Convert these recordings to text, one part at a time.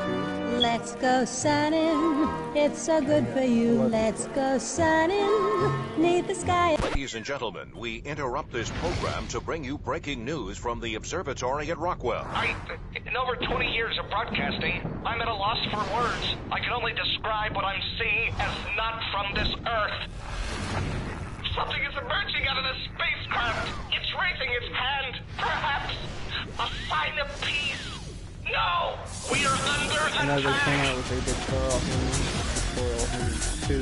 2. Let's go sunning, it's so good for you. Let's go sunning, neath the sky. Ladies and gentlemen, we interrupt this program to bring you breaking news from the observatory at Rockwell. In over 20 years of broadcasting, I'm at a loss for words. I can only describe what I'm seeing as not from this Earth. Something is emerging out of the spacecraft. It's raising its hand. Perhaps a sign of peace. No! We are under attack! And as they came out with a big Coral Humans 2.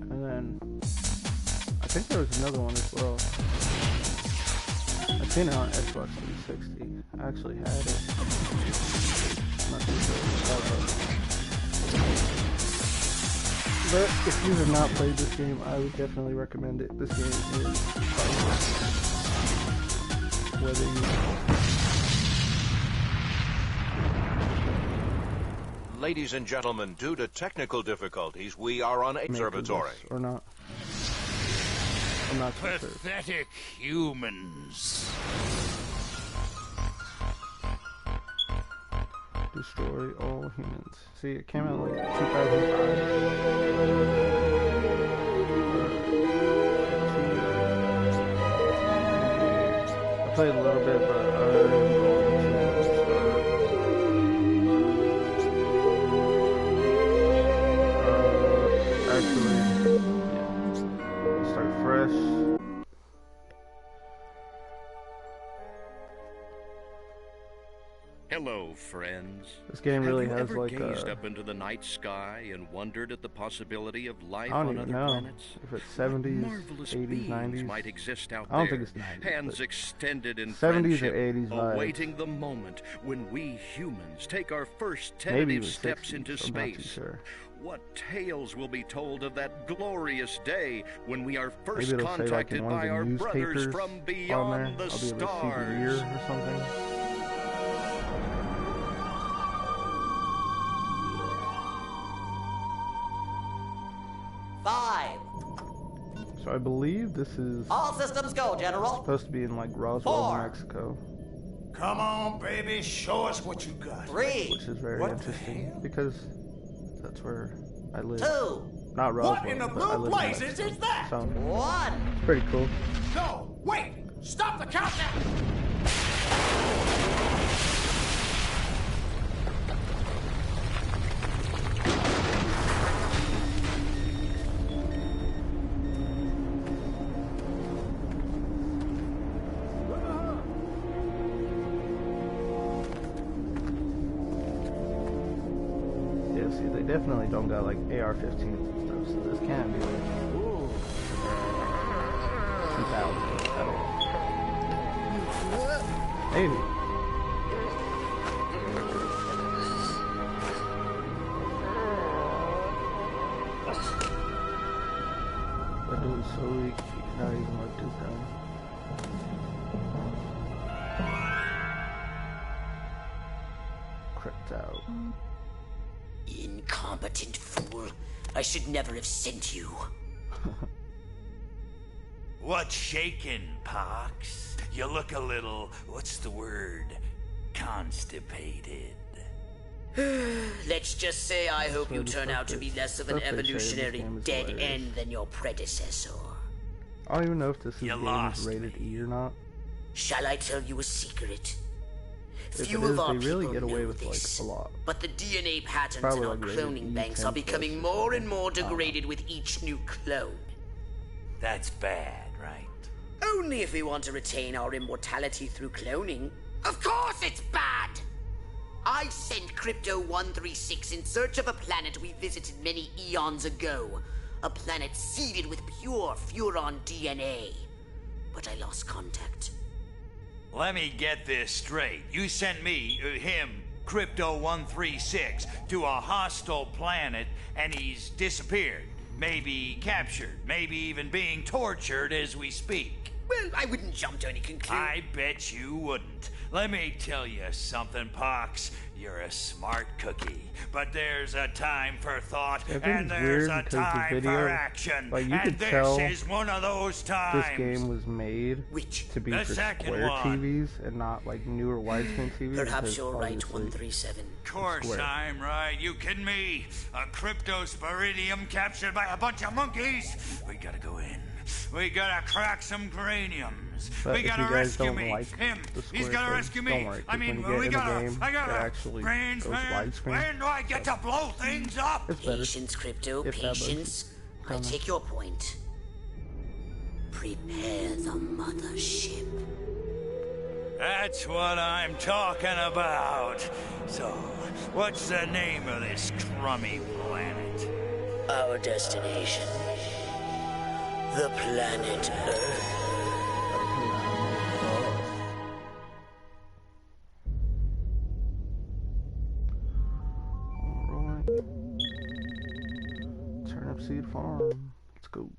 And then I think there was another one as well. I've seen it on Xbox 360. I actually had it. I'm not too sure about it. But if you have not played this game, I would definitely recommend it. This game is fun. Whether you... Ladies and gentlemen, due to technical difficulties, we are on observatory. Or not. I'm not too sure. Pathetic humans. Destroy all humans. See, it came out like 2005. I played a little bit, but start fresh. Hello, friends. This game really has like a... gazed up into the night sky and wondered at the possibility of life I don't on even other know planets? if it's 70s, Marvelous 80s, beings 90s. might exist out I don't there, think it's 90s. hands extended in 70s friendship, or 80s vibes. awaiting the moment when we humans take our first Maybe tentative even steps 60s, into I'm not too space. sure. What tales will be told of that glorious day when we are first Maybe it'll say like in contacted one of by the our brothers newspapers from on beyond there. the I'll be able to see the year stars. or something. Five. So I believe this is All systems go, General. supposed to be in like Roswell, 4. Mexico, Come on, baby, show us what you got. 3. which is very What the interesting hell? because that's where I live. 2. Not Roswell, What in the but I blue live in blazes Mexico. is that? So 1. it's pretty cool. No, wait! Stop the countdown! Yeah, see, they definitely don't got like AR-15s and stuff, so this can't be like 2000 at all. Maybe. That dude is so weak, he cannot even lift his gun. Crept out. Incompetent fool. I should never have sent you. What's shaking, Pox? You look a little, what's the word? Constipated. Let's just say I hope you the turn out to be less of an stuff they say this evolutionary game is dead hilarious. end than your predecessor. I don't even know if this You game is lost rated me. E or not. Shall I tell you a secret? If Few it of is, our they really people get away know with this, like a lot. but the DNA patterns Probably in our like rated cloning E banks 10 are becoming plus or more and something. more degraded with each new clone. That's bad, right? Only if we want to retain our immortality through cloning. Of course it's bad! I sent Crypto-136 in search of a planet we visited many eons ago. A planet seeded with pure Furon DNA. But I lost contact. Let me get this straight. You sent me, him, Crypto-136, to a hostile planet, and he's disappeared. Maybe captured, maybe even being tortured as we speak. Well, I wouldn't jump to any conclusion. I bet you wouldn't. Let me tell you something, Pox. You're a smart cookie. But there's a time for thought, and there's a time for action. Like, you and could this tell is one of those times. this game was made to be The for second square one. TVs and not like newer widescreen TVs. Perhaps you're right, 137. Of course I'm right. You kidding me? A cryptosporidium captured by a bunch of monkeys? We gotta go in. We gotta crack some craniums. But we if gotta you guys rescue don't me. like Him. the He's square gotta thing, rescue don't me. worry, 'cause I mean, when you get we in the gotta. game, I it gotta. actually Brains, goes man. widescreen. When do I get to blow things up? It's better. Patience, Crypto, If that bugs you. patience. I take your point. Prepare the mothership. That's what I'm talking about. So, what's the name of this crummy planet? Our destination. The planet Earth. Alright. Turnip Seed Farm. Let's go.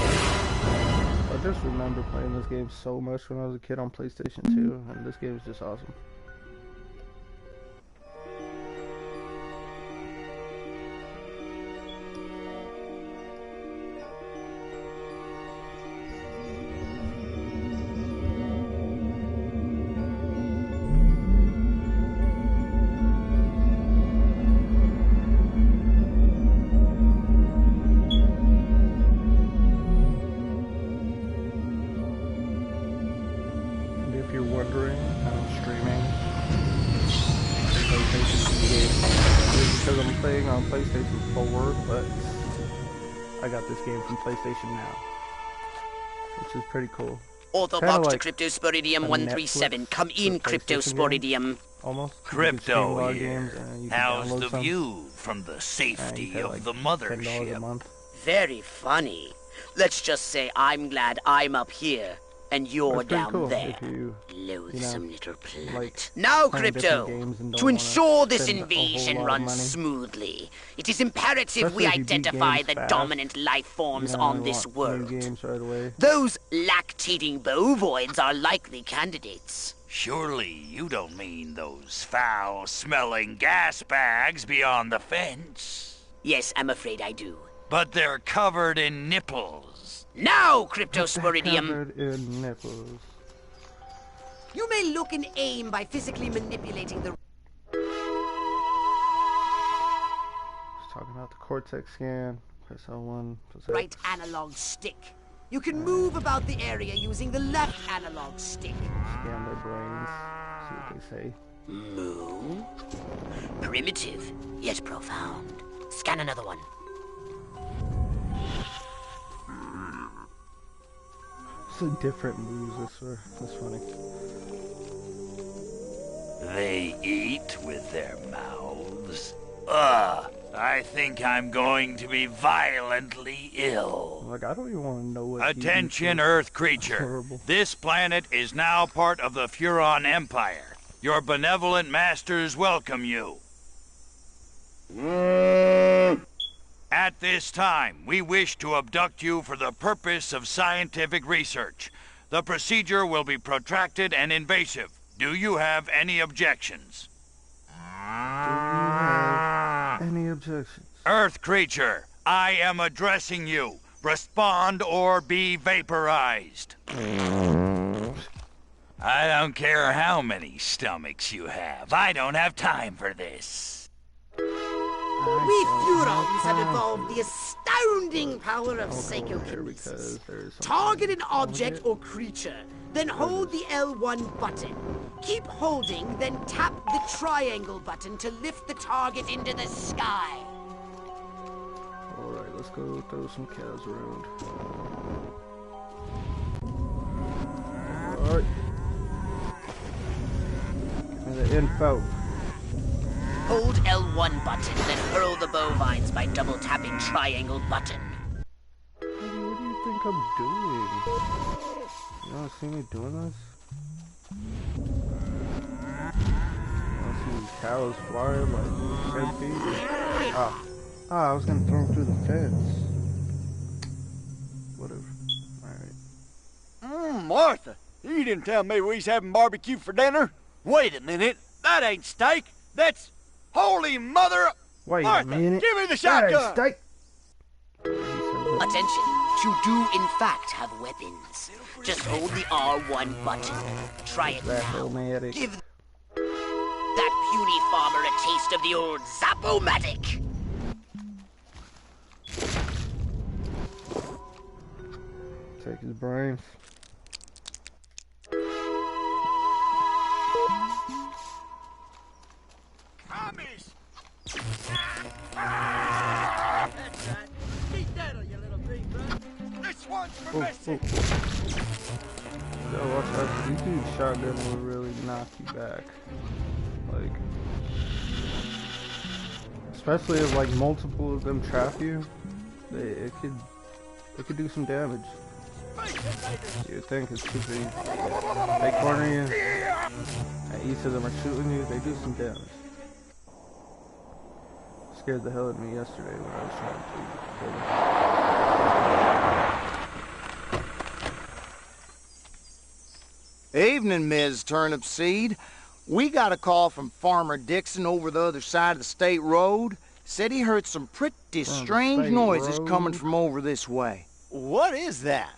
I just remember playing this game so much when I was a kid on PlayStation 2, and this game is just awesome. If you're wondering, I'm streaming PlayStation game. Because I'm playing on PlayStation 4, but I got this game from PlayStation Now, which is pretty cool. Orthobox like to Cryptosporidium 137. Come in, Cryptosporidium. Almost. Crypto here. How's the view from the safety of like the $10 a mothership? month. Very funny. Let's just say I'm glad I'm up here and you're It's pretty down cool there. if you, Loathsome little planet. like, Now, playing Crypto, different games and don't to wanna ensure this spend a whole invasion lot of runs money. smoothly, it is imperative Especially we if you beat identify games the fast, dominant life forms you on only this want new world. games right away. Those lactating bovoids are likely candidates. Surely you don't mean those foul-smelling gas bags beyond the fence. Yes, I'm afraid I do. But they're covered in nipples. Now, Cryptosporidium, Covered in nipples. you may look and aim by physically manipulating the Just talking about the Cortex scan. Press L1. Press right X. analog stick. You can move about the area using the left analog stick. Scan their brains. See what they say. Moo. Primitive, yet profound. Scan another one. It's a different moves. That's funny. They eat with their mouths. Ugh, I think I'm going to be violently ill. Like, I don't even want to know what. Attention, Earth creature. Horrible. This planet is now part of the Furon Empire. Your benevolent masters welcome you. At this time, we wish to abduct you for the purpose of scientific research. The procedure will be protracted and invasive. Do you have any objections? Any objections? Earth creature, I am addressing you. Respond or be vaporized. I don't care how many stomachs you have. I don't have time for this. We Furons have evolved the astounding power of There psychokinesis. because there's Target an object or creature, then hold the L1 button. Keep holding, then tap the triangle button to lift the target into the sky. Alright, let's go throw some cows around. Alright. And the info. Hold L1 button, then hurl the bovines by double tapping triangle button. What do you think I'm doing? You wanna see me doing this? You wanna see cows flying like 10 feet? Ah, I was gonna throw them through the fence. Martha, you didn't tell me we was having barbecue for dinner. Wait a minute. That ain't steak. That's... Holy mother... Wait Martha, a minute. give me the That shotgun. ain't steak. Attention, you do in fact have weapons. Just hold the R1 button. Try it That now. romantic. Give that puny farmer a taste of the old Zappomatic. Take his brains. Promise. That's right. Keep that on your little big brother. This one's for Bessie. Yo, watch out. These dudes shotgun will really knock you back. Like, especially if like multiple of them trap you, it could do some damage. You think it's super easy. They corner you, and each of them are shooting you, they do some damage. Scared the hell out of me yesterday when I was trying to kill them. Evening, Ms. Turnipseed. We got a call from Farmer Dixon over the other side of the state road. Said he heard some pretty strange noises coming from over this way. What is that?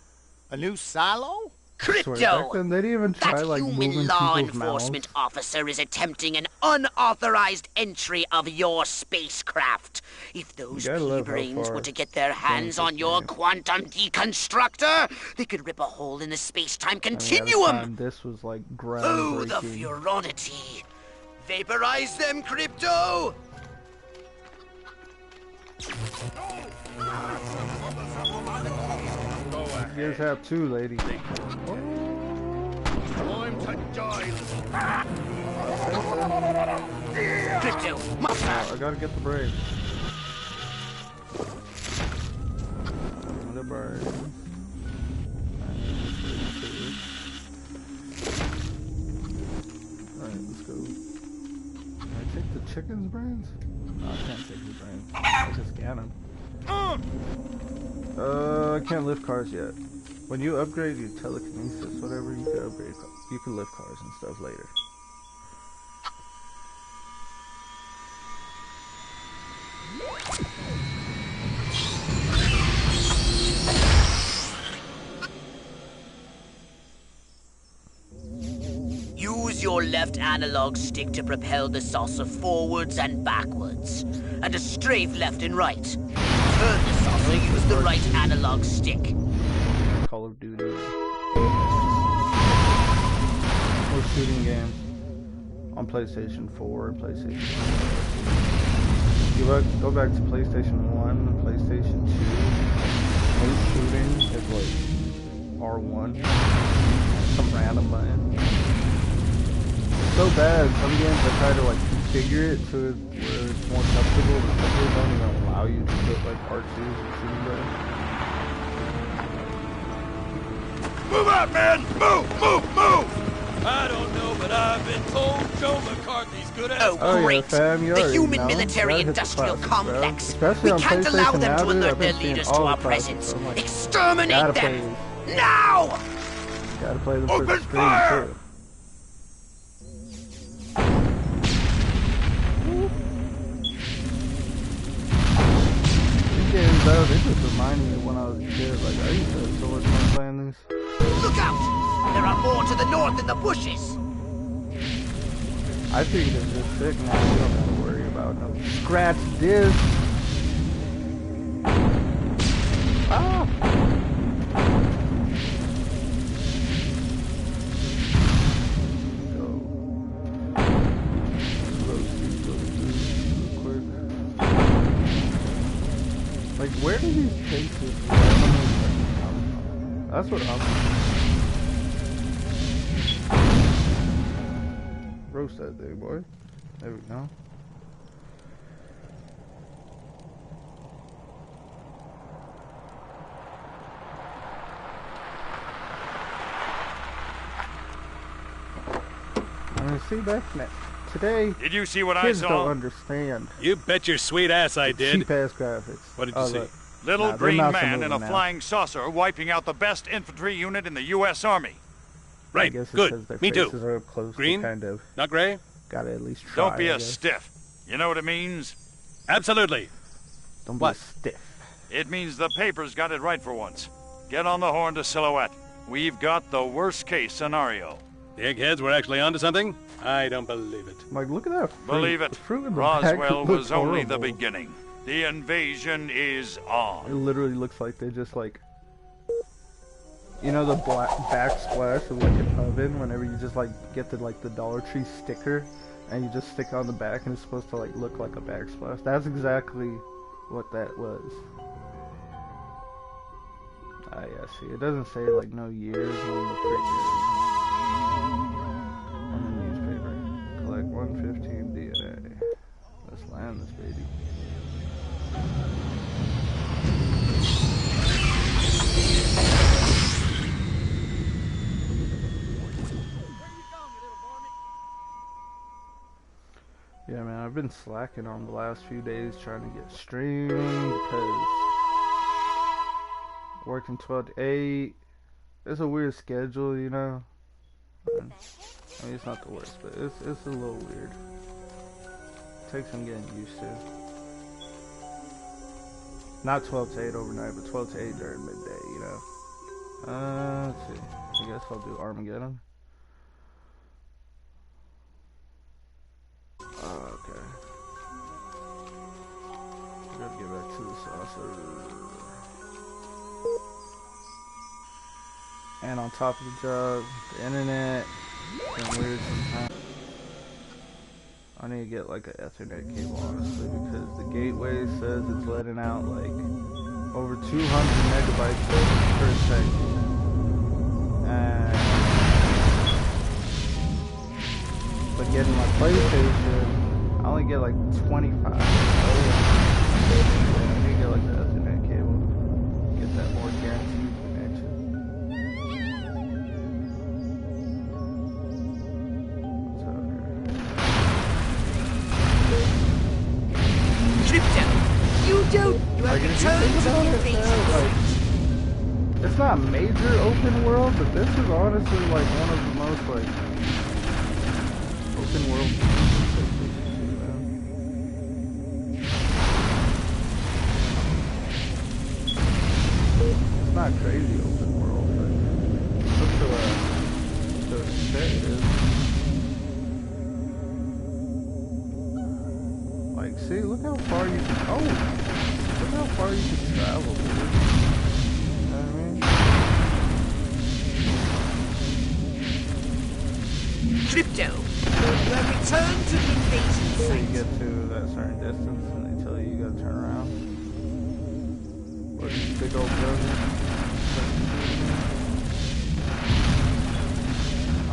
A new silo? Crypto! Back then, they didn't even try, That like, human moving law people's enforcement mouths. officer is attempting an unauthorized entry of your spacecraft. If those gotta love how pea-brains far were to get their hands on your quantum deconstructor, they could rip a hole in the space-time I mean, at the continuum. time, this was like Oh, the groundbreaking. furonity! Vaporize them, Crypto! You guys have two, lady. Time to die. Crypto, I gotta get the brains. The brains. Alright, let's go. Can I take the chicken's brains? No, I can't take his brains. I can scan them. I can't lift cars yet. When you upgrade your telekinesis, whatever, you can upgrade. You can lift cars and stuff later. use your left analog stick to propel the saucer forwards and backwards, and a strafe left and right. Turn the saucer, use the right analog stick. Call of Duty. Or shooting games on PlayStation 4 and PlayStation 5. You go back to PlayStation 1 and PlayStation 2. Most shooting is like R1. Some random button. It's so bad, some games I try to like configure it to where it's more comfortable, but some games don't even allow you to put like R2s or shooting buttons. Move out, man! Move! Move! Move! I don't know, but I've been told Joe McCarthy's good at... Oh, great. Fam, The human military-industrial complex. Especially We on can't allow PlayStation them to now, dude, alert I've their been seeing leaders to all our the classes, presence. so I'm like, Exterminate gotta them! play, Now! gotta play them for the Open screen, fire! too. These games, though, they just remind me of when I was a kid. Like, I used to have so much fun playing these. Look out! There are more to the north in the bushes! I think it's just sick now. You don't have to worry about no scratch disc. Ah! Go. Roast these real quick. Like, where do these cases come from? That's what I'm... Roast that thing, boy. There we go. I mean, see, back today, Did you see what I kids don't saw? understand. You bet your sweet ass I did. Cheap ass graphics. What did you see? Look. Little green mouse are man in moving a now. flying saucer wiping out the best infantry unit in the U.S. Army. I Right, guess it's good. 'cause their Me too. faces are up close. Green? They kind of Not gray? gotta at least try. Don't be I a guess. stiff. You know what it means? Absolutely. Don't be What? a stiff. It means the papers got it right for once. Get on the horn to Silhouette. We've got the worst case scenario. The eggheads were actually onto something? I don't believe it. Like, look at that fruit. Believe it. The fruit in the Roswell back was looks only the horrible. beginning. The invasion is It on. literally looks like they just like, you know, the black backsplash of like an oven. Whenever you just like get the like the Dollar Tree sticker, and you just stick it on the back, and it's supposed to like look like a backsplash. That's exactly what that was. Ah, yeah. See, it doesn't say like no years on the freaking on the newspaper. Collect 115 DNA. Let's land this baby. Yeah, man, I've been slacking on the last few days trying to get streamed because working 12 to 8. It's a weird schedule, you know. I mean, it's not the worst, but it's a little weird. Takes some getting used to. Not 12 to 8 overnight, but 12 to 8 during midday, you know. Let's see. I guess I'll do Armageddon. Okay. I gotta get back to the saucer. And on top of the job, the internet is weird sometimes. I need to get like an Ethernet cable, honestly, because the gateway says it's letting out like over 200 megabytes per second. But getting my PlayStation, I only get like 25. I need to get like the Ethernet cable. Get that more guaranteed connection. What's out here? Crypto, you don't. You have Like, if you returned think to about the it, invasion man, like, site. it's not major open world, but this is honestly like one of the most like open world games. It's not crazy open world, but up to an extent it is. Like, see, look how far you can. Oh, look how far you can travel, dude. You know what I mean? Crypto, you have returned to the invasion So you site. get to that certain distance and they tell you you gotta turn around. Or these big old buildings.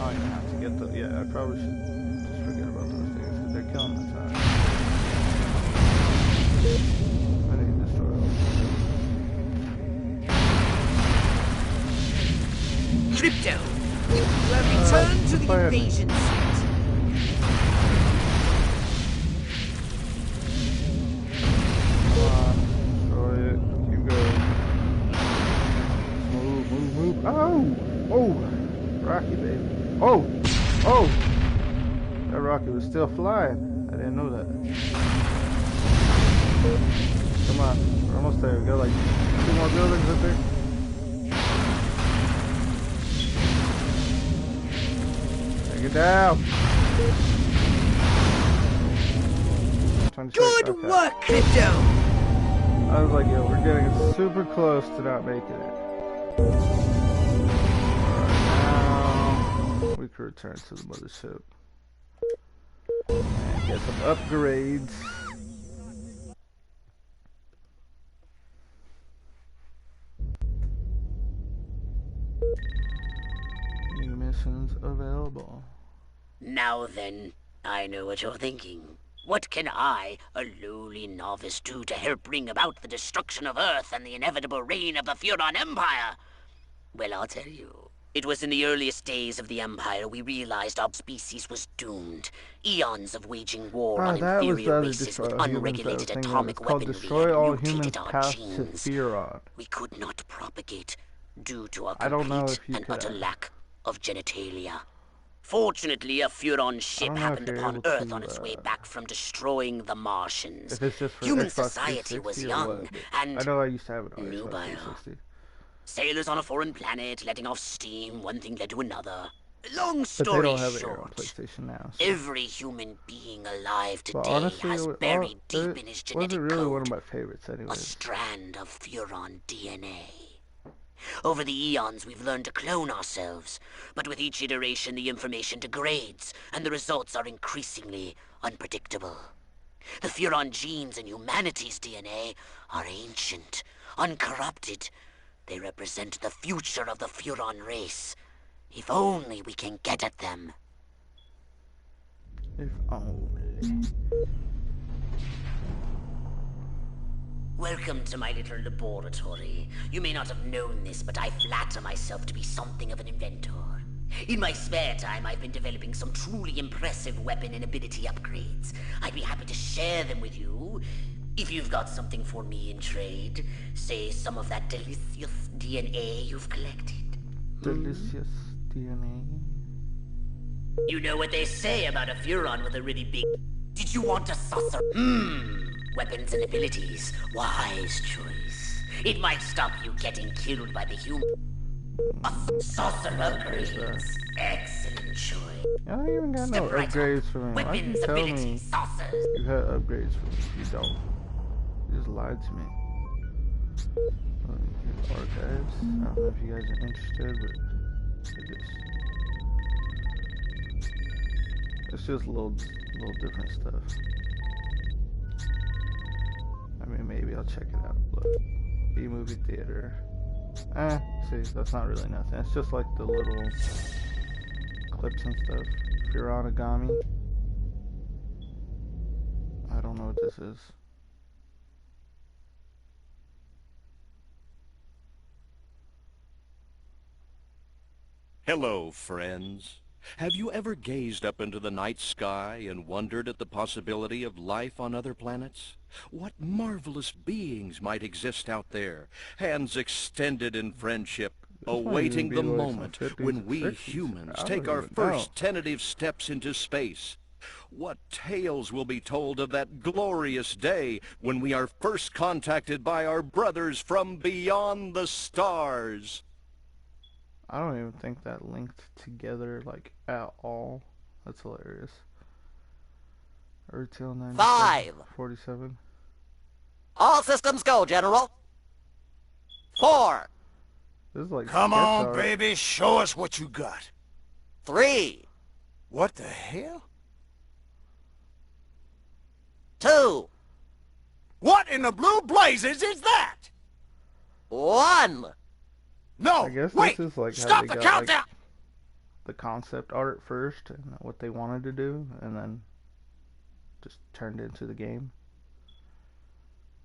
Oh, you have to get the. Yeah, I probably should just forget about those things because they're killing my time. I need to destroy all these. Crypto, you have returned to the fire me. invasion site. Come on, destroy it. Keep going. Move, move, move. Oh! Oh! Rocky, baby. Oh! Oh! That rocket was still flying. I didn't know that. Come on. We're almost there. We got like 2 more buildings up there. Take it down. 26, Good okay. work, Crypto. I was like, yo, we're getting super close to not making it. Now, we can return to the mothership. And get some upgrades. New missions available. Now then, I know what you're thinking. What can I, a lowly novice, do to help bring about the destruction of Earth and the inevitable reign of the Furon Empire? Well, I'll tell you. It was in the earliest days of the Empire we realized our species was doomed. Eons of waging war on that was the inferior other races destroy with all humans unregulated thing. It's atomic called weaponry Destroy All had Humans mutated our Path to genes. Furon. We could not propagate due to our I don't know complete if you and could. utter lack of genitalia. Fortunately, a Furon ship happened upon Earth on its way back from destroying the Martians. If it's just for Human Xbox society was 360 or young what, and I know I used to have it on nubile. Xbox 360. Sailors on a foreign planet, letting off steam, one thing led to another. Long But they story don't have it short, on PlayStation now. So. every human being alive But today honestly, has buried deep in his genetic wasn't really code one of my favorites, a anyways. strand of Furon DNA. Over the eons, we've learned to clone ourselves, but with each iteration, the information degrades, and the results are increasingly unpredictable. The Furon genes in humanity's DNA are ancient, uncorrupted. They represent the future of the Furon race. If only we can get at them. If only. Welcome to my little laboratory. You may not have known this, but I flatter myself to be something of an inventor. In my spare time, I've been developing some truly impressive weapon and ability upgrades. I'd be happy to share them with you, if you've got something for me in trade. Say some of that delicious DNA you've collected. Delicious DNA? You know what they say about a Furon with a really big... Did you want a saucer? Weapons and abilities. Wise choice. It might stop you getting killed by the human. Saucer upgrades. Excellent choice. I don't even got no upgrades for me. Why you tell me saucers. you had upgrades for me? You don't. You just lied to me. Archives. I don't know if you guys are interested, but it's just little different stuff. I mean, maybe I'll check it out. Look, B-movie theater. See, that's not really nothing. It's just like the little clips and stuff. Furonagami. I don't know what this is. Hello, friends. Have you ever gazed up into the night sky and wondered at the possibility of life on other planets? What marvelous beings might exist out there, hands extended in friendship, awaiting the moment when we humans take our first tentative steps into space? What tales will be told of that glorious day when we are first contacted by our brothers from beyond the stars? I don't even think that linked together, like, at all. That's hilarious. Urtil 47. All systems go, General. 4. This is like Come on, art. baby, show us what you got. 3. What the hell? 2. What in the blue blazes is that? 1. No, I guess wait, this is like how stop they the got countdown! like, the concept art first and what they wanted to do, and then just turned into the game.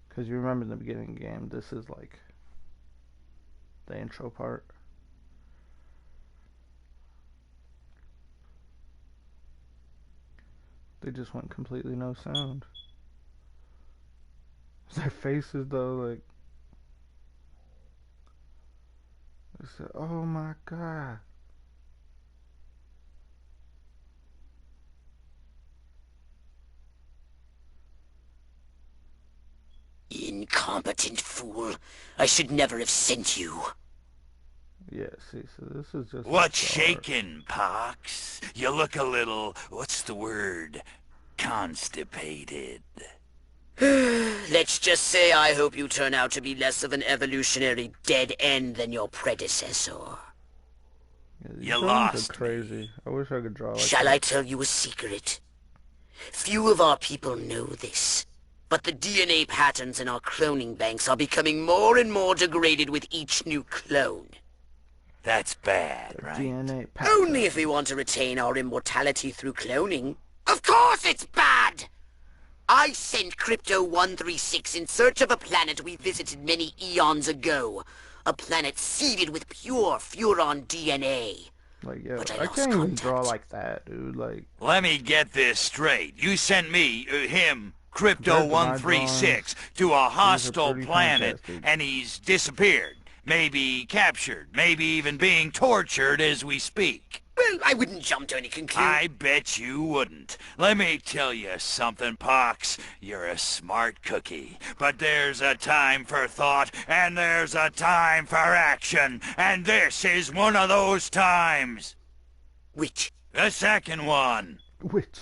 Because you remember in the beginning of the game, this is like the intro part. They just went completely no sound. Their faces though, like, I said, oh my god. Incompetent fool. I should never have sent you. Yeah, see, so this is just... What's shaking, Pox? You look a little, what's the word, constipated. Let's just say I hope you turn out to be less of an evolutionary dead end than your predecessor. Yeah, you lost. Crazy. I wish I could draw like Shall that. I tell you a secret? Few of our people know this, but the DNA patterns in our cloning banks are becoming more and more degraded with each new clone. That's bad, right? DNA Only if we want to retain our immortality through cloning. Of course it's bad! I sent Crypto-136 in search of a planet we visited many eons ago. A planet seeded with pure Furon DNA. Like, yo, But I I lost can't even contact. draw like that, dude. Like, Let me get this straight. You sent me, him, compared to my Crypto136, to a these are hostile pretty planet, fantastic. and he's disappeared. Maybe captured. Maybe even being tortured as we speak. Well, I wouldn't jump to any conclusion. I bet you wouldn't. Let me tell you something, Pox. You're a smart cookie. But there's a time for thought, and there's a time for action. And this is one of those times. Which? The second one. Which?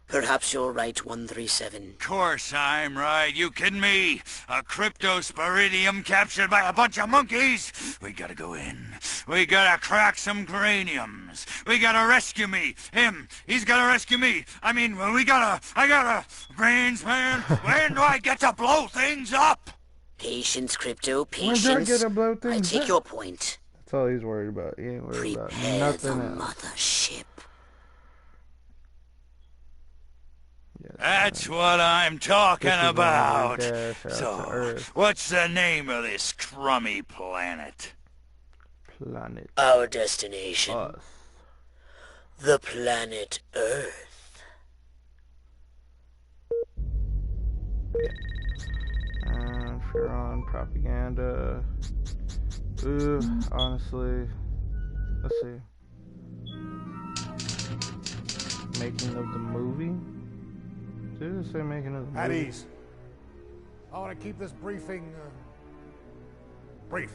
Perhaps you're right, 137. Course I'm right. You kidding me? A cryptosporidium captured by a bunch of monkeys? We gotta go in. We gotta crack some craniums. We gotta rescue me. Him. He's gotta rescue me. I mean, I gotta... Brains, man. When do I get to blow things up? Patience, Crypto, When patience. do I get to blow I things take up? your point. That's all he's worried about. He ain't worried about Prepare nothing the else. mothership. Yes, That's what I'm talking This is about. when we dash out to So, Earth. what's the name of this crummy planet? Planet Our destination. us. The planet Earth. Furon propaganda. Ooh, honestly, let's see. Making of the movie. Did it say making of the At movie? ease. I want to keep this briefing brief.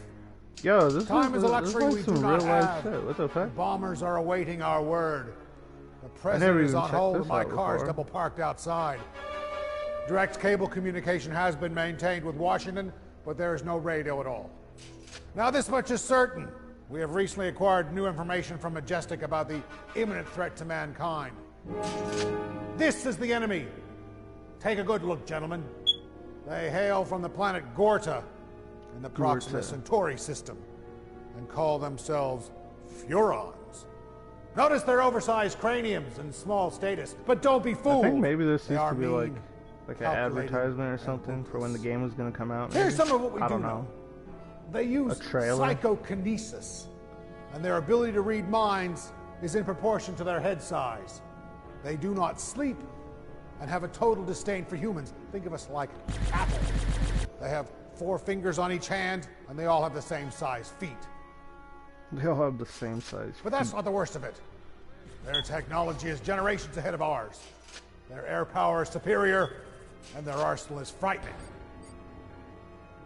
Yo, this Time is a this luxury like we some do real not life have. shit. What the fuck? Bombers are awaiting our word. The never president is even on checked hold this and my out car is before. double parked outside. Direct cable communication has been maintained with Washington, but there is no radio at all. Now this much is certain. We have recently acquired new information from Majestic about the imminent threat to mankind. This is the enemy. Take a good look, gentlemen. They hail from the planet Gorta in the Proxima Gorta. Centauri system and call themselves Furons. Notice their oversized craniums and small status, but don't be I fooled. think maybe this They used are to be like mean, an calculating, advertisement or and something for when the game was gonna come out. Here's maybe? some of what we I do don't know. know. They use trailer? psychokinesis, and their ability to read minds is in proportion to their head size. They do not sleep and have a total disdain for humans. Think of us like cattle. They have 4 fingers on each hand, and they all have the same size feet. They all have the same size. But that's not the worst of it. Their technology is generations ahead of ours. Their air power is superior, and their arsenal is frightening.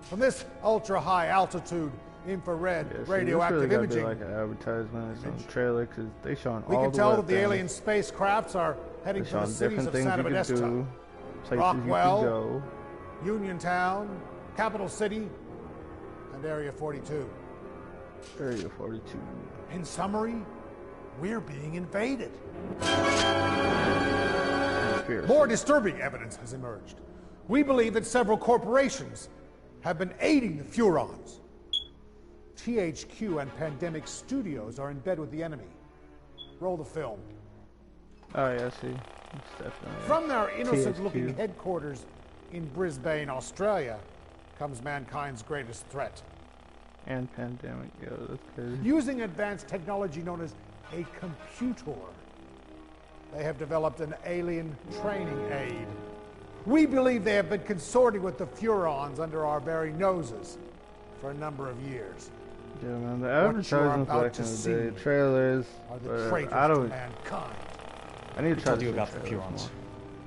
From this ultra-high altitude infrared Yeah, see, radioactive this really imaging, gotta be like an advertisement or some trailer because they showing we all can the tell web that the things. alien spacecrafts are heading They for the showing cities different of things Santa you could Modesto, do, places Rockwell, you could go. Uniontown, Capital City, and Area 42. Area 42. In summary, we're being invaded. Conspiracy. More disturbing evidence has emerged. We believe that several corporations have been aiding the Furons. THQ and Pandemic Studios are in bed with the enemy. Roll the film. Oh yeah, see, it's definitely From their innocent-looking THQ. headquarters in Brisbane, Australia, comes mankind's greatest threat. And pandemic, yo, that's crazy. Using advanced technology known as a computer, they have developed an alien training aid. We believe they have been consorting with the Furons under our very noses for a number of years. Yeah, man, the What you are advertisements about back to in the see day, trailers. are the but traitors I to don't. mankind. I need to try told to you see about the trailers Furons? more.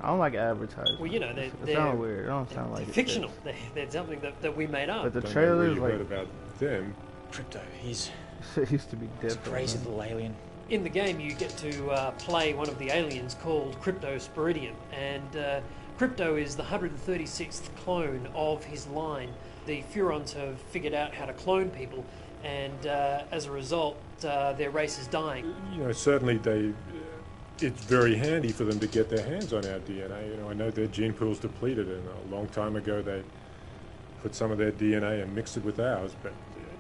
I don't like advertisements. Well, you know, it they're sounds weird. It don't sound like they're it fictional. fits. They're something that we made up. But the Don't know trailers, where you like, heard about them. Crypto, he's it used to be a different. crazy man. little alien. In the game, you get to play one of the aliens called Cryptosporidium, and Crypto is the 136th clone of his line. The Furons have figured out how to clone people, and as a result, their race is dying. You know, certainly it's very handy for them to get their hands on our DNA. You know, I know their gene pool's depleted, and a long time ago they put some of their DNA and mixed it with ours. But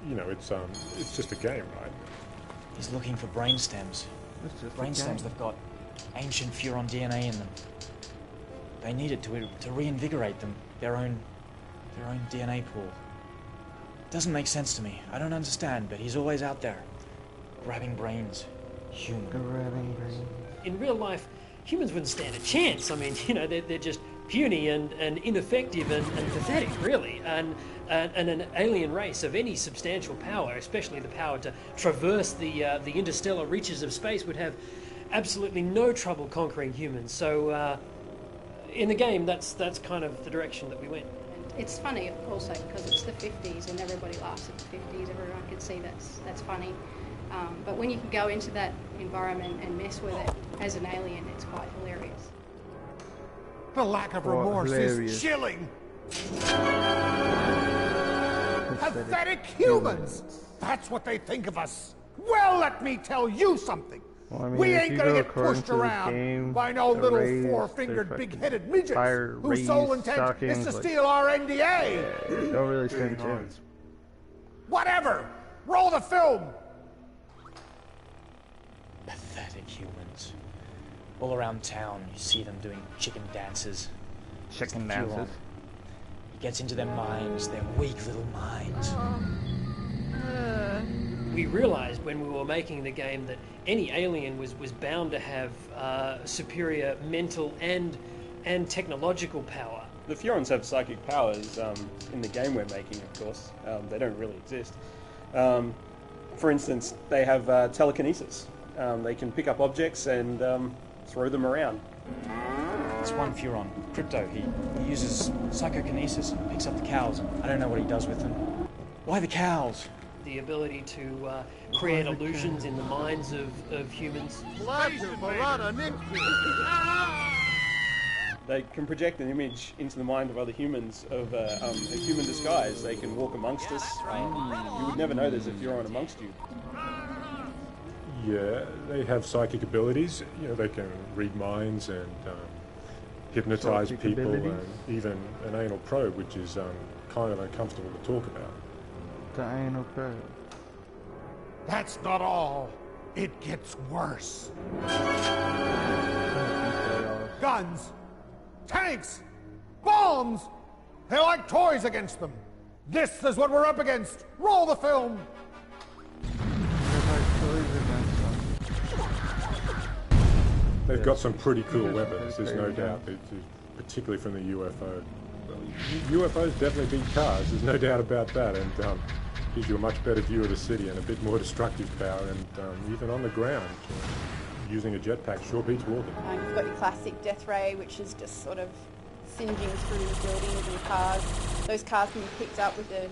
you know, it's just a game, right? He's looking for brain stems. It's just a Brain stems game. that've got ancient Furon DNA in them. They need it to reinvigorate them, their own DNA pool. Doesn't make sense to me. I don't understand, but he's always out there. Grabbing brains. Human. Grabbing brains. In real life, humans wouldn't stand a chance. I mean, you know, they're just puny and ineffective and pathetic, really. And an alien race of any substantial power, especially the power to traverse the interstellar reaches of space, would have absolutely no trouble conquering humans. So, in the game, that's kind of the direction that we went. It's funny also because it's the 50s and everybody laughs at the 50s. Everyone can see that's funny. But when you can go into that environment and mess with it as an alien, it's quite hilarious. The lack of remorse is chilling. Pathetic humans! That's what they think of us. Well, let me tell you something. Well, I mean, we ain't gonna get pushed around by no little four-fingered, big-headed midgets whose sole intent is to steal our NDA. Yeah, don't really stand a chance. Whatever! Roll the film! Pathetic humans. All around town, you see them doing chicken dances. Chicken dances? He gets into their minds, their weak little minds. We realized when we were making the game that any alien was bound to have superior mental and technological power. The Furons have psychic powers in the game we're making, of course. They don't really exist. For instance, they have telekinesis. They can pick up objects and throw them around. It's one Furon, Crypto. He uses psychokinesis and picks up the cows. I don't know what he does with them. Why the cows? The ability to create illusions in the minds of humans. They can project an image into the mind of other humans of a human disguise. They can walk amongst us. You would never know there's a Furon amongst you. Yeah, they have psychic abilities. You know, they can read minds and hypnotize Psychic people, abilities? and even an anal probe, which is kind of uncomfortable to talk about. The anal probe. That's not all. It gets worse. Guns, tanks, bombs. They're like toys against them. This is what we're up against. Roll the film. They've got some pretty cool weapons, there's no doubt, particularly from the UFO. UFOs definitely beat cars, there's no doubt about that, and gives you a much better view of the city and a bit more destructive power, and even on the ground, using a jetpack sure beats walking. You've got your classic death ray, which is just sort of singeing through buildings and cars. Those cars can be picked up with the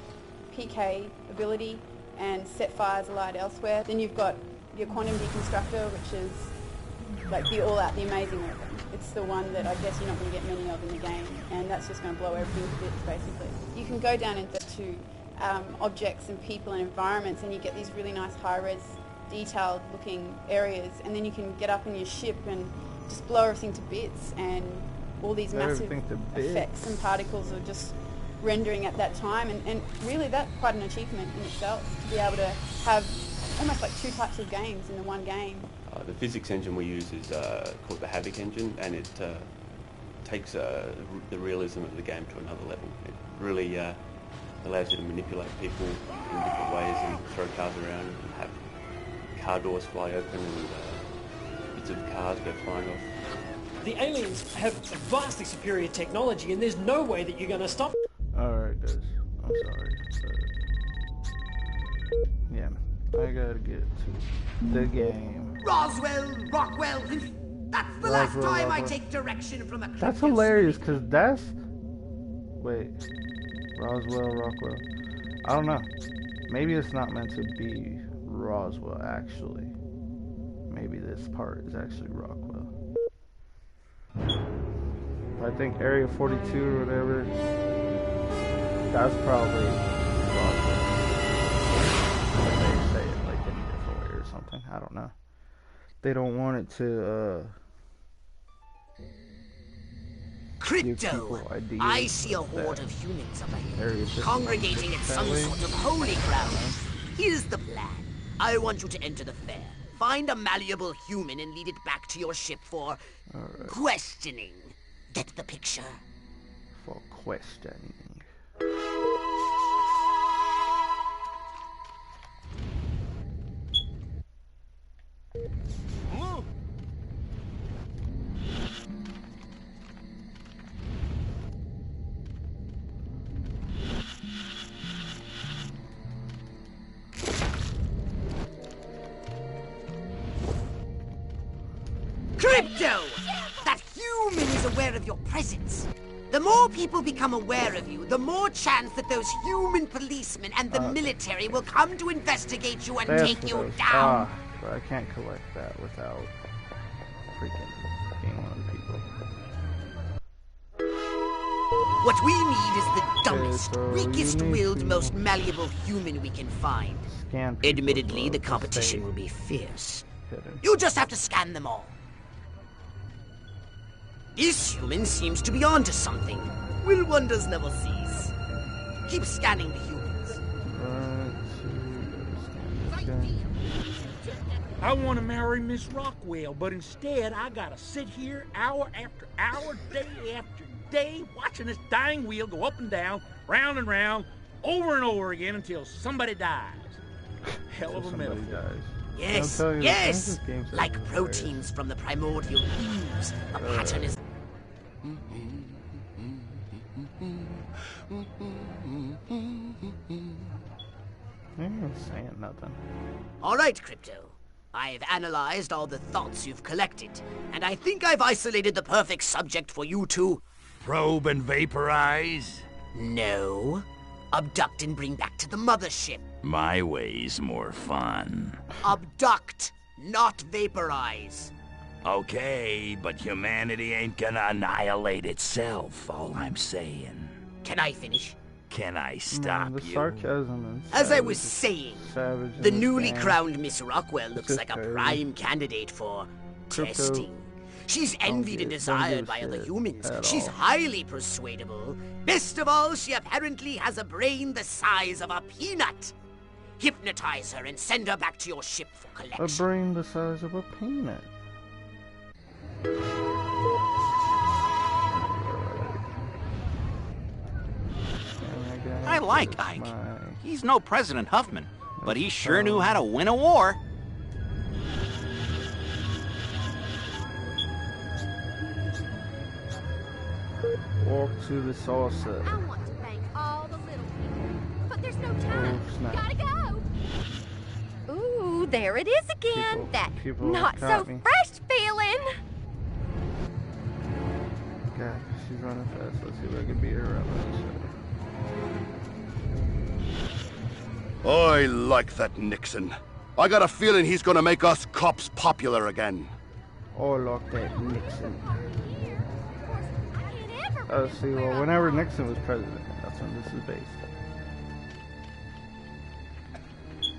PK ability and set fires alight elsewhere. Then you've got your quantum deconstructor, which is like the all-out, the amazing weapon. It's the one that I guess you're not going to get many of in the game, and that's just going to blow everything to bits, basically. You can go down into objects and people and environments, and you get these really nice high-res, detailed-looking areas, and then you can get up in your ship and just blow everything to bits, and all these massive effects and particles are just rendering at that time, and really that's quite an achievement in itself, to be able to have almost like two types of games in the one game. The physics engine we use is called the Havoc engine, and it takes the realism of the game to another level. It really allows you to manipulate people in different ways and throw cars around and have car doors fly open and bits of cars go flying off. The aliens have vastly superior technology, and there's no way that you're going to stop. Alright guys, I'm sorry. Yeah, I gotta get to the game. Rockwell, that's the last time I take direction from a... That's hilarious, because that's... Wait. Rockwell. I don't know. Maybe it's not meant to be Roswell, actually. Maybe this part is actually Rockwell. I think Area 42 or whatever, that's probably Roswell. They say it like in a different way or something. I don't know. They don't want it to, Crypto! I see a horde of humans up ahead, congregating at some sort of holy ground. Here's the plan. I want you to enter the fair, find a malleable human and lead it back to your ship for questioning. Get the picture? For questioning. Crypto! That human is aware of your presence. The more people become aware of you, the more chance that those human policemen and the military will come to investigate you and take you down. But I can't collect that without freaking being one of the people. What we need is the dumbest, weakest-willed, most malleable human we can find. Admittedly, the competition will be fierce. You just have to scan them all. This human seems to be onto something. Will wonders never cease? Keep scanning the humans. I want to marry Miss Rockwell, but instead I gotta sit here hour after hour, day after day, watching this dying wheel go up and down, round and round, over and over again until somebody dies. Hell of a metaphor. Yes, yes! Like proteins from the primordial ooze. The pattern is... I ain't saying nothing. All right, Crypto. I've analyzed all the thoughts you've collected, and I think I've isolated the perfect subject for you to... Probe and vaporize? No. Abduct and bring back to the mothership. My way's more fun. Abduct, not vaporize. Okay, but humanity ain't gonna annihilate itself, all I'm saying. Can I finish? Can I stop the you? sarcasm is As I was saying, savage the newly crowned Miss Rockwell looks like a prime candidate for testing. She's envied and desired by other humans. She's highly persuadable. Best of all, she apparently has a brain the size of a peanut. Hypnotize her and send her back to your ship for collection. A brain the size of a peanut. I like Ike. He's no President Huffman, but he sure knew how to win a war. Walk to the saucer. I want to thank all the little people, but there's no time. snap. Gotta go. Ooh, there it is again. That people not so caught me. fresh feeling. God, she's running fast. Let's see if I can beat her up. I like that Nixon. I got a feeling he's gonna make us cops popular again. Oh, look that Nixon. See, well, whenever Nixon was president, that's when this is based.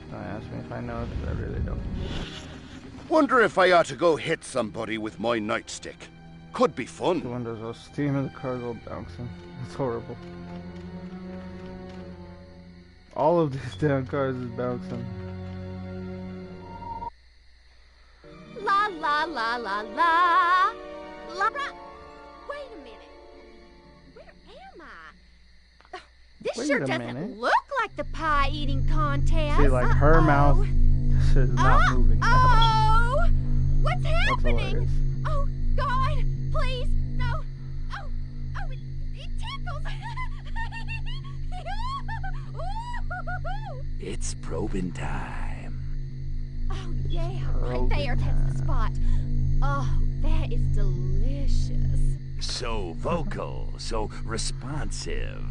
Don't ask me if I know, because I really don't. Wonder if I ought to go hit somebody with my nightstick. Could be fun. The windows all steam and the cars all bouncing. It's horrible. All of these damn cars is bouncing. La la la la la. La. Wait a minute. Where am I? This Wait sure a doesn't minute. look like the pie eating contest. See, like her mouth, this is not moving. Oh, what's That's happening? hilarious. Oh God, please, no. Oh, it tickles. It's probing time. Oh yeah, right there, that's the spot. Oh, that is delicious. So vocal, so responsive.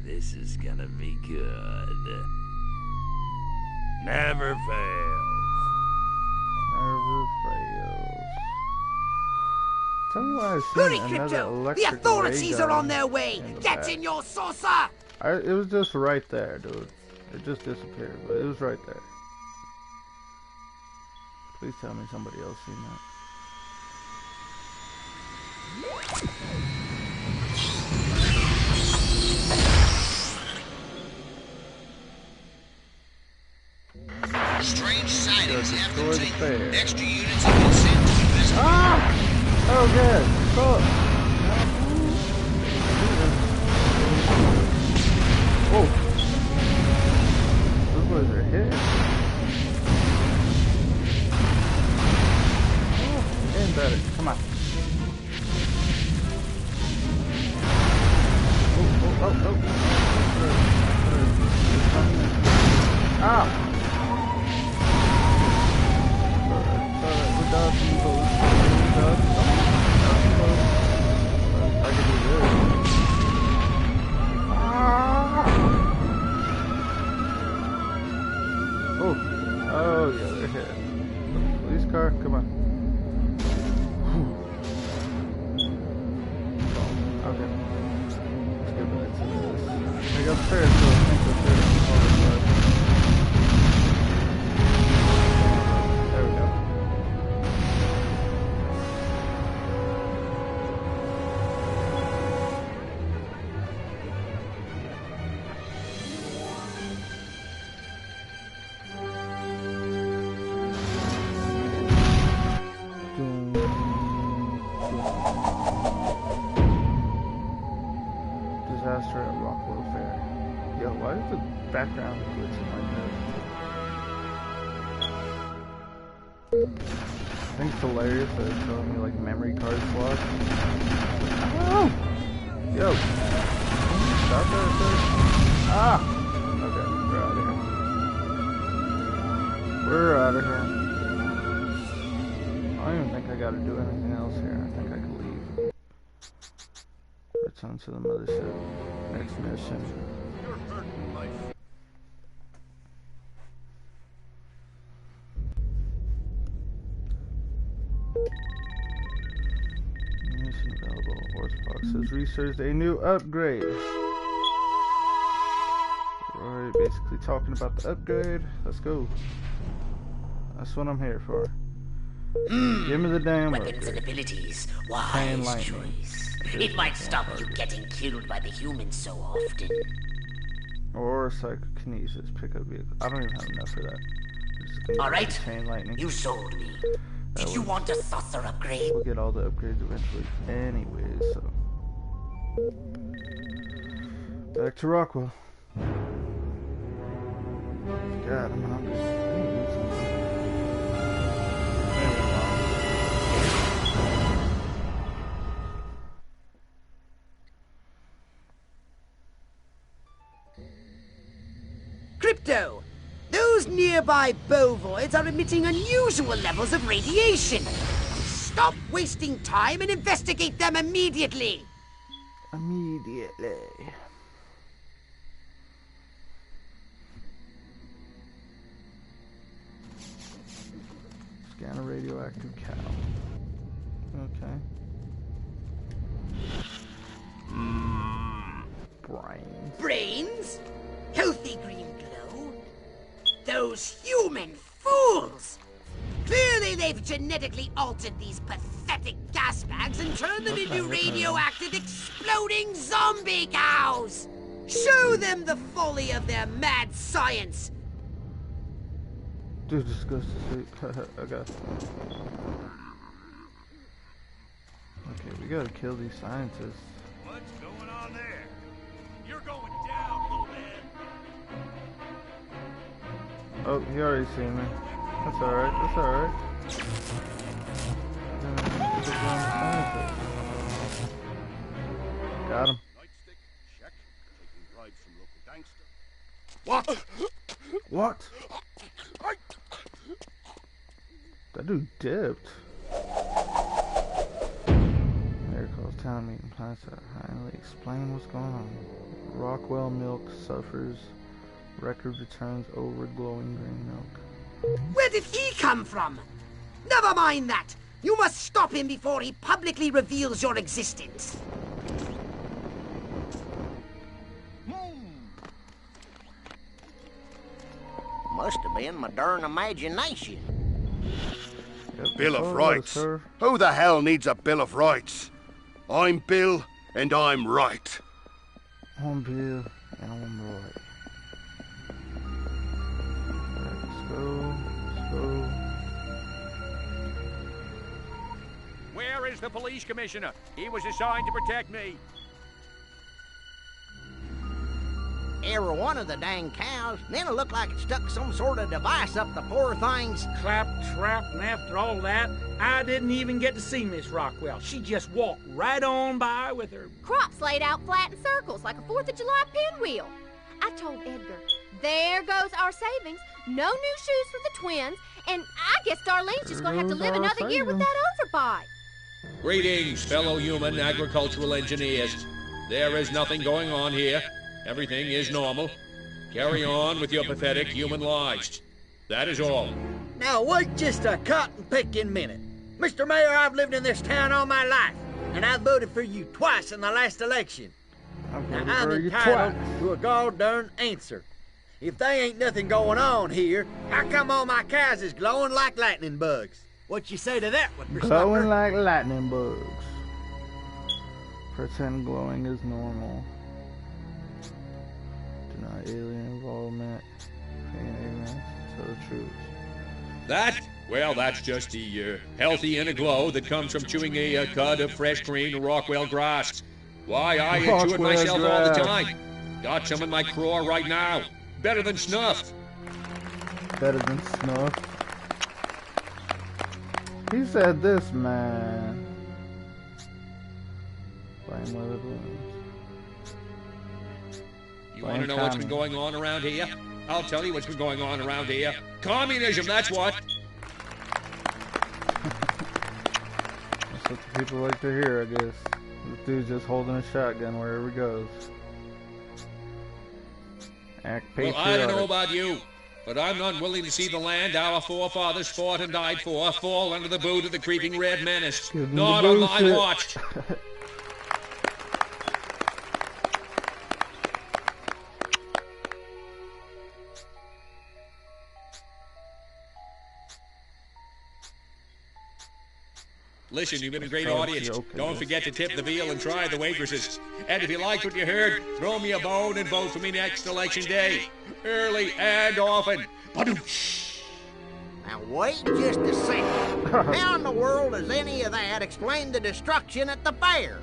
This is gonna be good. Never fails. Never fails. Tell me why I've Hurry, seen another Crypto! The electric authorities ray are on gun their way! in the Get back. in your saucer! It was just right there, dude. It just disappeared, but it was right there. Please tell me somebody else seen that. Strange sightings have destroy the contained. fair. Extra units have been sent to investigate. Ah! Oh, good. Stop. Oh. Those boys are hitting. Oh, getting better. Come on. Oh. Ah! We're dodging bullets. car? Come on. Okay. Let's get back to this. I got upstairs, so I think that's it. There we go. Disaster at Rockwell Fair. Yo, why is the background glitching like this? I think it's hilarious that it's showing me like memory card slots. Oh! Yo! Stop that, sir. Ah! Okay, we're out of here. We're out of here. I don't even think I gotta do anything else here. I think I can leave. Return to the mothership. Next mission. Mission available. Horsepox has researched a new upgrade. Right, basically talking about the upgrade. Let's go. That's what I'm here for. Give me the damn weapons upgrade. and abilities. Chain Wise lightning. choice. It might stop you getting killed by the humans so often. Or psychokinesis. Pick up vehicle. I don't even have enough for that. Just gonna All get right. the chain lightning. You sold me. That Did you was- want a saucer upgrade? We'll get all the upgrades eventually anyways, so. Back to Rockwell. God, I'm hungry. I need to eat something. There we go. Crypto! Those nearby bovoids are emitting unusual levels of radiation. Stop wasting time and investigate them immediately! Immediately. Scan a radioactive cow. Okay. Brains. Brains? Healthy green glow? Those human fools! Clearly they've genetically altered these pathetic gas bags and turned them into radioactive exploding zombie cows! Show them the folly of their mad science! Dude just goes to sleep. Okay. Okay, we gotta kill these scientists. What's going on there? You're going down, little man. Oh, he already seen me. That's alright, that's alright. Got him. What? What? That dude dipped. Miracles town meeting plans to finally explain what's going on. Rockwell milk suffers. Record returns over glowing green milk. Where did he come from? Never mind that! You must stop him before he publicly reveals your existence. Must have been my darn imagination. Bill of Rights. Who the hell needs a Bill of Rights? I'm Bill, and I'm right. I'm Bill, and I'm right. Let's go. Let's go. Where is the police commissioner? He was assigned to protect me. Every one of the dang cows, then it looked like it stuck some sort of device up the poor thing's Claptrap, and after all that, I didn't even get to see Miss Rockwell. She just walked right on by with her. Crops laid out flat in circles like a 4th of July pinwheel. I told Edgar, there goes our savings. No new shoes for the twins, and I guess Darlene's just gonna have to live another year with that overbite. Greetings, fellow human agricultural engineers. There is nothing going on here. Everything is normal. Carry on with your pathetic human lives. That is all. Now wait just a cotton-picking minute. Mr. Mayor, I've lived in this town all my life, and I voted for you twice in the last election. Now I'm entitled to a gall-darn answer. If they ain't nothing going on here, how come all my cows is glowing like lightning bugs? What you say to that one, Mr. Glowing like lightning bugs. Pretend glowing is normal. Deny alien involvement. Feign ignorance. Tell the truth. That? Well, that's just the healthy inner glow that comes from chewing a cud of fresh green Rockwell grass. Why, I chew it myself all the time. Got some in my craw right now. Better than snuff. Better than snuff. He said this, man. Blame weather balloons. You want to know what's been going on around here? I'll tell you what's been going on around here. Communism, that's what. That's what the people like to hear, I guess. This dude's just holding a shotgun wherever he goes. Act patriotic. Well, I don't know about you, but I'm not willing to see the land our forefathers fought and died for fall under the boot of the creeping red menace. Not on my watch. Listen, you've been a great audience. Don't forget to tip the veal and try the waitresses. And if you liked what you heard, throw me a bone and vote for me next election day. Early and often. Now wait just a second. How in the world does any of that explain the destruction at the fair?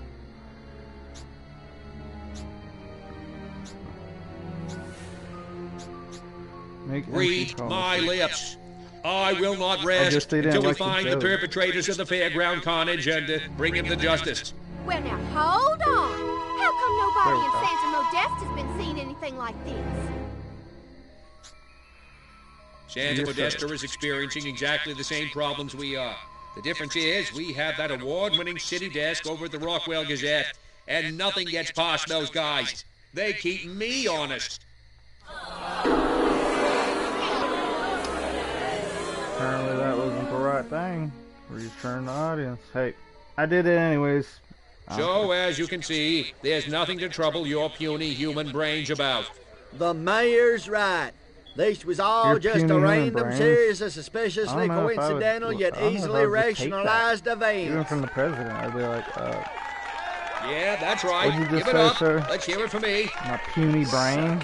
Read my lips. I will not rest until we find the perpetrators of the fairground carnage and bring him to justice. Well, now, hold on. How come nobody in Santa Modeste has been seeing anything like this? Santa Modesta is experiencing exactly the same problems we are. The difference is we have that award-winning city desk over at the Rockwell Gazette, and nothing gets past those guys. They keep me honest. Apparently that wasn't the right thing. Return the audience. Hey, I did it anyways. So, as you can see, there's nothing to trouble your puny human brains about. The mayor's right. This was all just a random series of suspiciously coincidental yet easily rationalized events. Even from the president, I'd be like, yeah, that's right. What'd you just Give it say, up. sir? Let's hear it from me. My puny brain.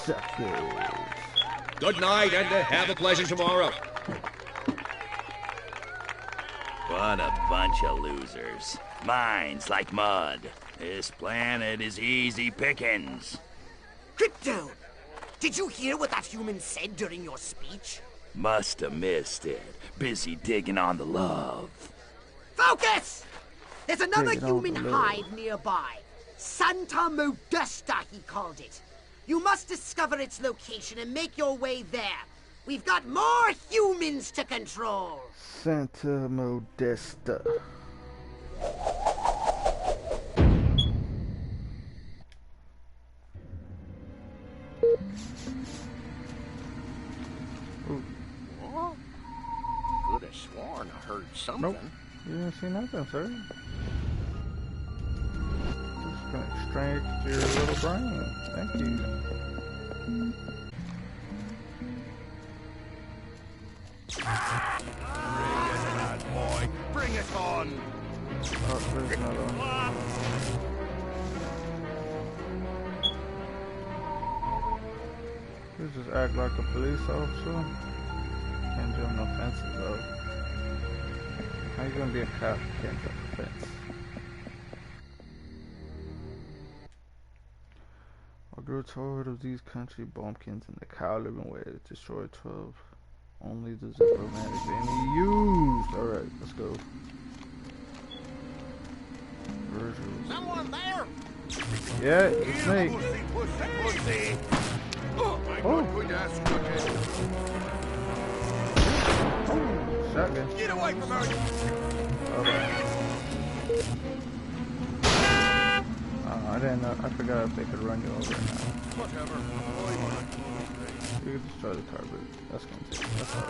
Suckers. Good night, and have a pleasant tomorrow. What a bunch of losers. Minds like mud. This planet is easy pickings. Crypto! Did you hear what that human said during your speech? Must have missed it. Busy digging on the love. Focus! There's another Digging on human the love. hive nearby. Santa Modesta, he called it. You must discover its location and make your way there. We've got more humans to control. Santa Modesta. What? Could have sworn I heard something. Nope. You didn't see nothing, sir. Just gonna extract your little brain. Thank you. Boy, bring it on! Oh, there's another one. You just act like a police officer. Can't jump no fences though. How you gonna be a cop? Can't jump a fence. I grew tired of these country bumpkins and the cow living way that destroyed 12. Only the diplomatic being used. Alright, let's go. Virgil's. Someone there? Yeah, it's me. Pussy. Oh, my Oh. God, good ass cooking. Shotgun. Get away from her! Okay. I didn't know. I forgot if they could run you over now. Whatever. You can destroy the car, but that's gonna take. That's all.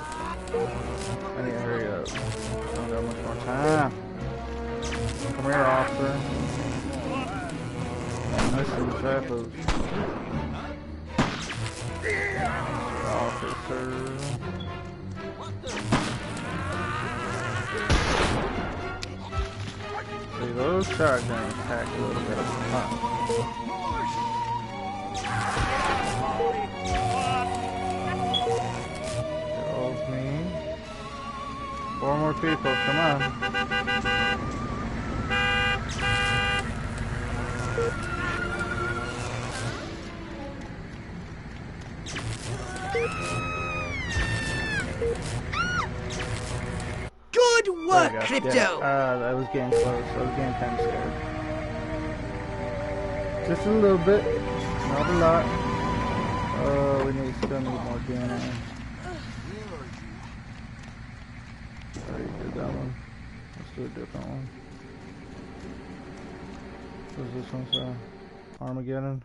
I need to hurry up. I don't got much more time. Come here, officer. Nice little trap of officer. See, those shotguns pack a little bit of punch. Kills me. 4 more people, come on. Good work, Crypto! Yeah, I was getting close. I was getting kind of scared. Just a little bit. Not a lot. Oh, we still need more DNA. Already did that one. Let's do a different one. What's this one say? Armageddon?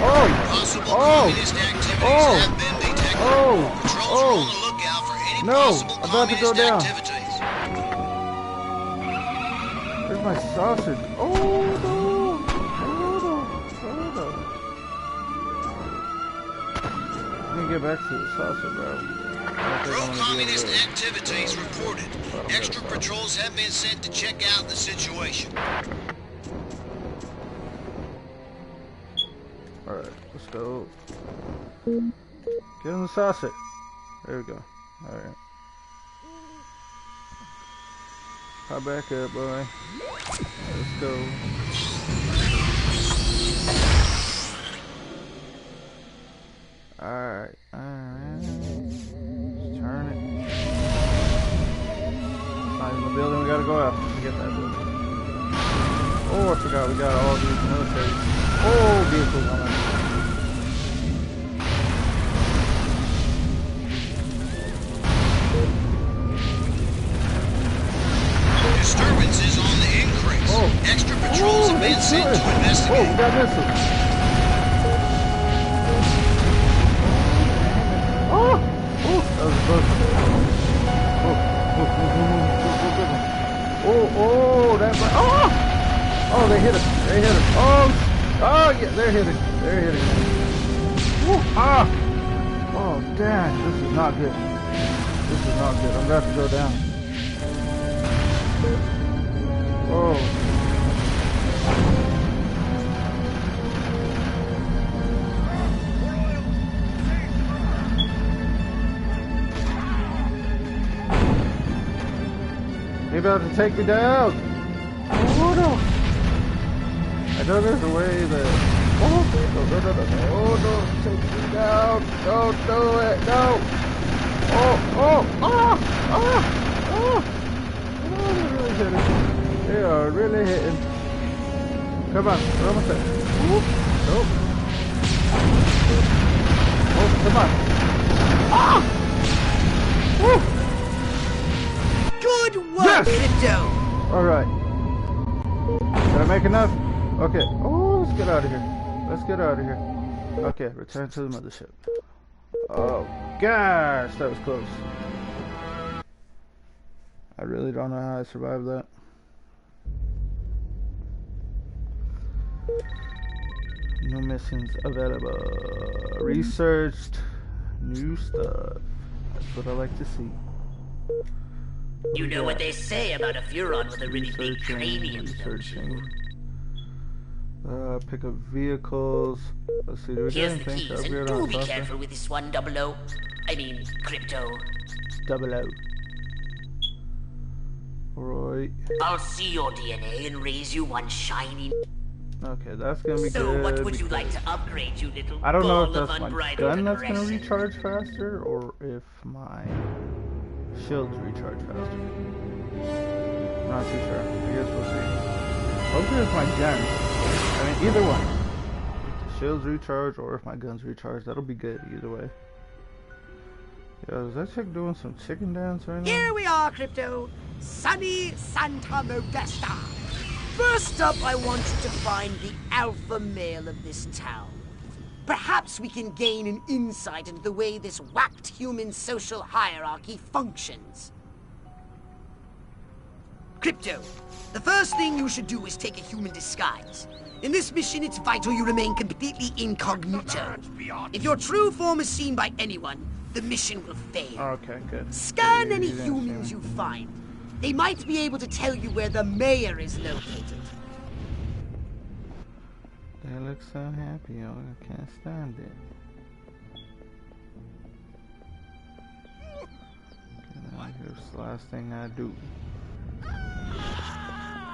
Oh! Possible Oh! communist activities Oh! have been detected. Oh! Patrols Oh! are on the lookout for any No! possible I'm about to go communist down. activities. Where's my sausage? Oh no! Oh no! Let me get back to the sausage, bro. Pro-communist activities reported. Extra patrols have been sent to check out the situation. Alright, let's go. Get in the sausage. There we go. Alright. Hop back up, boy. Let's go. Alright, alright. Let's turn it. Not in the building, we gotta go out to get that building. Oh, I forgot we got all these military vehicles on us. Disturbances on the increase. Extra patrols have been sent to investigate. Oh, we got missiles. Oh! Oh, that was close. Oh, that. Oh! Oh, they hit us. They hit us. Oh! Oh, yeah, they're hitting. They're hitting. Woo! Ah! Oh, dang. This is not good. This is not good. I'm going to have to go down. Oh. You're about to take me down. Oh no. I know there's a way that. Oh no, take me down. Don't do it. No. Oh. They're really hitting. They are really hitting. Come on, we're almost there. Nope. Oh, come on. Ah! Woo! Good work, Crypto! Alright. Did I make enough? Okay. Oh, let's get out of here. Let's get out of here. Okay, return to the mothership. Oh, gosh, that was close. I really don't know how I survived that. No missions available. Researched new stuff. That's what I like to see. You know what they say about a Furon with a really big cranium, don't you? Pick up vehicles. Let's see, do we Here's get the anything keys, to and upgrade do on be software? careful with this one, 00. I mean, Crypto. 00. Right. I'll see your DNA and raise you one shiny... Okay, that's gonna be So good. what would you like to upgrade, you little I don't know if ball of that's my unbridled gun that's gonna aggression? recharge faster, or if my shields recharge faster. I'm not too sure. I guess we'll see. Hopefully it's my gun. I mean, either one. If the shields recharge, or if my guns recharge, that'll be good either way. Yo, is that chick doing some chicken dance right now? Here we are, Crypto. Sunny Santa Modesta. First up, I want you to find the alpha male of this town. Perhaps we can gain an insight into the way this whacked human social hierarchy functions. Crypto, the first thing you should do is take a human disguise. In this mission, it's vital you remain completely incognito. If your true form is seen by anyone, the mission will fail. Okay, good. Scan any humans you find. They might be able to tell you where the mayor is located. They look so happy, I can't stand it. Get out of here, it's the last thing I do.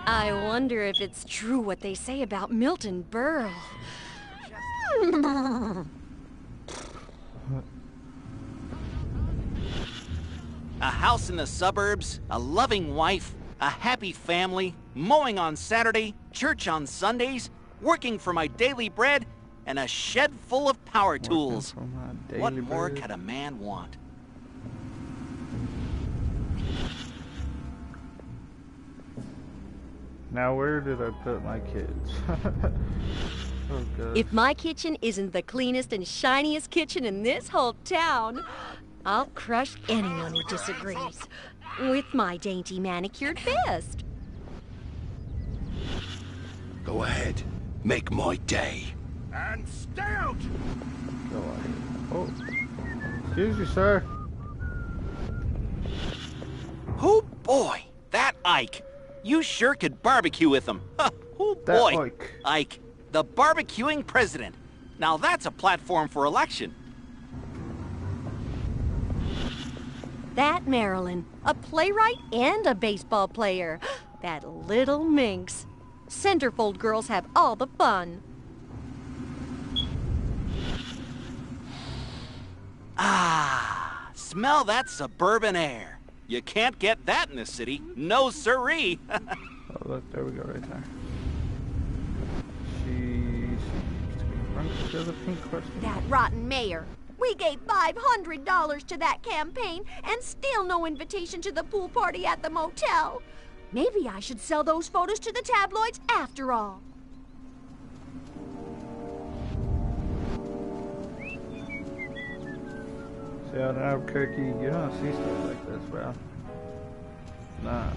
I wonder if it's true what they say about Milton Berle. A house in the suburbs, a loving wife, a happy family, mowing on Saturday, church on Sundays, working for my daily bread, and a shed full of power tools. What more could a man want? Now where did I put my kids? Oh, God. If my kitchen isn't the cleanest and shiniest kitchen in this whole town, I'll crush anyone who disagrees with my dainty manicured fist. Go ahead. Make my day. And stay out! Go ahead. Oh. Excuse you, sir. Oh boy, that Ike. You sure could barbecue with him. Oh boy, Ike, the barbecuing president. Now that's a platform for election. That Marilyn, a playwright and a baseball player. That little minx. Centerfold girls have all the fun. Ah, smell that suburban air. You can't get that in the city. No siree. Oh, look, there we go, right there. She seems to be running to the pink question. That rotten mayor. We gave $500 to that campaign and still no invitation to the pool party at the motel. Maybe I should sell those photos to the tabloids after all. See out in Albuquerque, you don't see stuff like this, bro. Nah.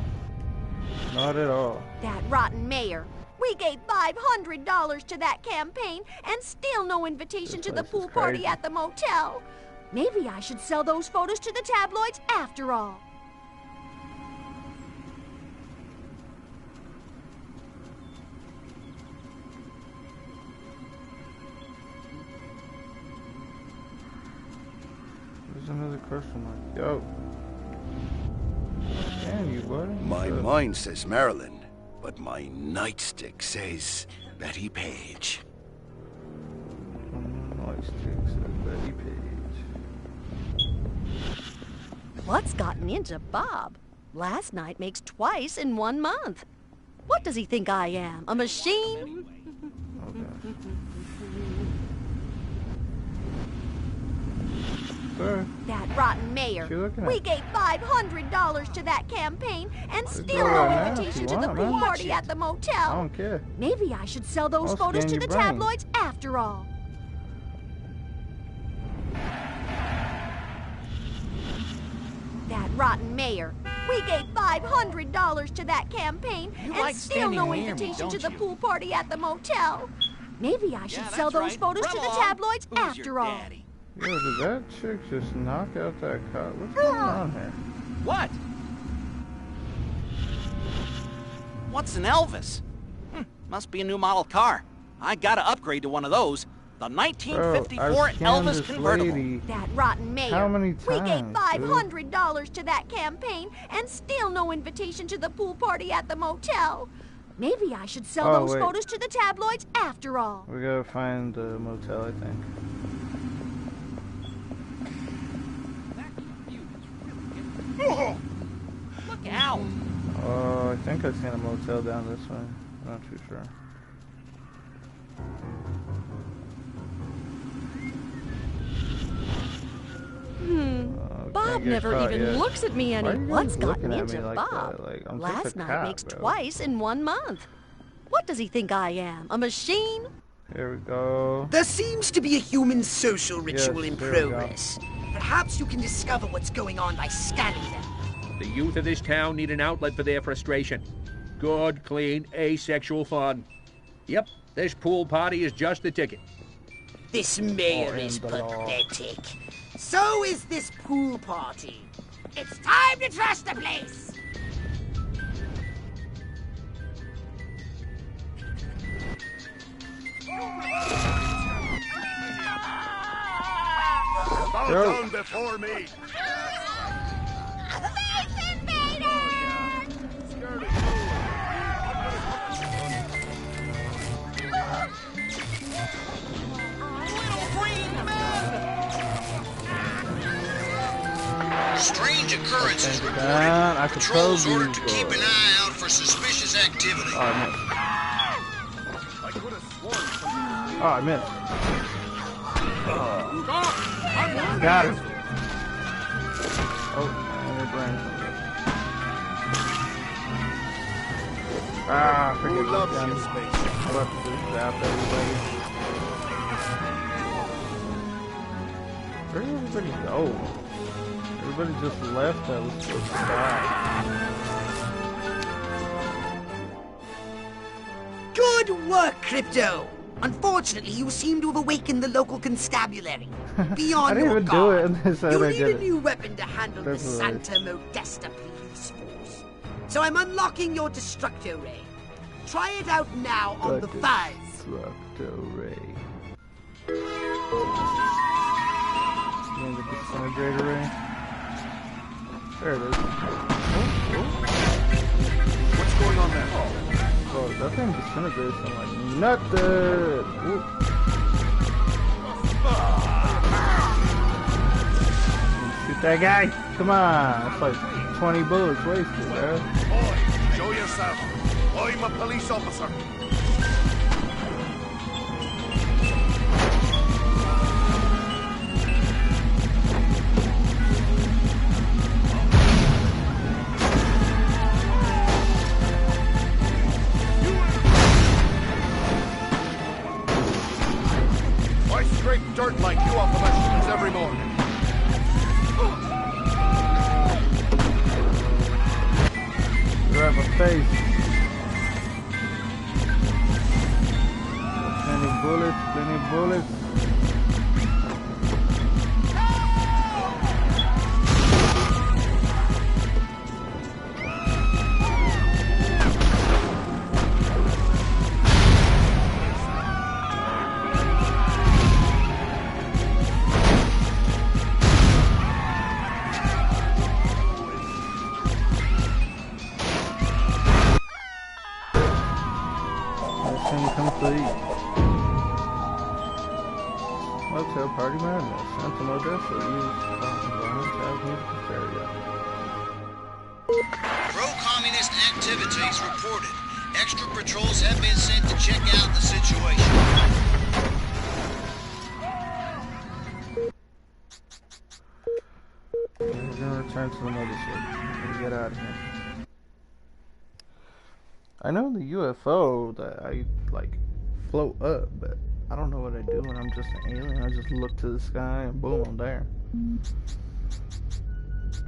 Not at all. That rotten mayor. We gave $500 to that campaign and still no invitation to the pool party at the motel. Maybe I should sell those photos to the tabloids after all. There's another question mark. Yo. Damn you, buddy. My mind says Marilyn, but my nightstick says Betty Page. Nightstick says Betty Page. What's gotten into Bob? Last night makes twice in 1 month. What does he think I am? A machine? That rotten mayor. We gave $500 to that campaign and still no invitation to the pool party at the motel. I don't care. Maybe I should sell those photos to the tabloids after all. That rotten mayor. We gave $500 to that campaign and still no invitation to the pool party at the motel. Maybe I should sell those photos to the tabloids after all. Yo, did that chick just knock out that cop? What's going on here? What? What's an Elvis? Must be a new model car. I gotta upgrade to one of those. The 1954 Elvis convertible. That rotten mayor. How many times, we gave $500 to that campaign and still no invitation to the pool party at the motel. Maybe I should sell those photos to the tabloids after all. We gotta find the motel, I think. Look out! Oh, I think I've seen a motel down this way. I'm not too sure. Bob never even looks at me any. What's gotten looking at me into like Bob? that? Like, I'm just Last a night cat, makes bro. twice in 1 month. What does he think I am? A machine? Here we go. There seems to be a human social ritual in here we go. progress. Perhaps you can discover what's going on by scanning them. The youth of this town need an outlet for their frustration. Good, clean, asexual fun. Yep, this pool party is just the ticket. This mayor is pathetic. So is this pool party. It's time to trash the place! Bow down before me! Strange occurrences reported. I could Patrols totally ordered to keep an eye out for suspicious activity. Oh, I missed. Got it. Oh, and your brain. Ah, forget Who this loves gun. your space? I'm about to just zap everybody. Where did everybody go? Everybody just left that was supposed to die. Good work, Crypto! Unfortunately, you seem to have awakened the local constabulary. Be I on didn't your even do guard. it, and they said You I need did a it. new weapon to handle the That's hilarious. Santa Modesta police force. So I'm unlocking your Destructo Ray. Try it out now on the fuzz. Destructo Ray. And the disintegrator ray. There it is. What's going on there? Oh, that thing disintegrates them like nothing. Ooh. Shoot that guy. Come on. That's like 20 bullets wasted, bro. Boy, show yourself. I'm a police officer. I scrape dirt like you off the vegetables every morning. Grab a face. Plenty bullets, plenty bullets. Mission complete. Motel Party Madness. Santa Modesta used violence as musical stereo. Pro-communist activities reported. Extra patrols have been sent to check out the situation. We're gonna return to the mothership and get out of here. I know the UFO that I like float up, but I don't know what I do when I'm just an alien. I just look to the sky and boom, I'm there.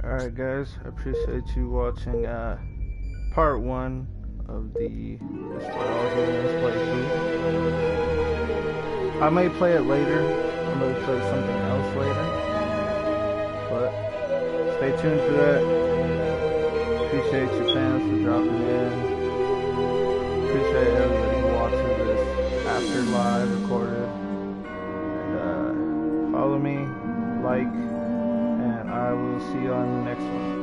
Alright guys, I appreciate you watching part 1 of the playthrough. I may play it later. I may play something else later. But stay tuned for that. Appreciate your fans for dropping in. Appreciate everybody who watches this after live recorded. And follow me, like, and I will see you on the next one.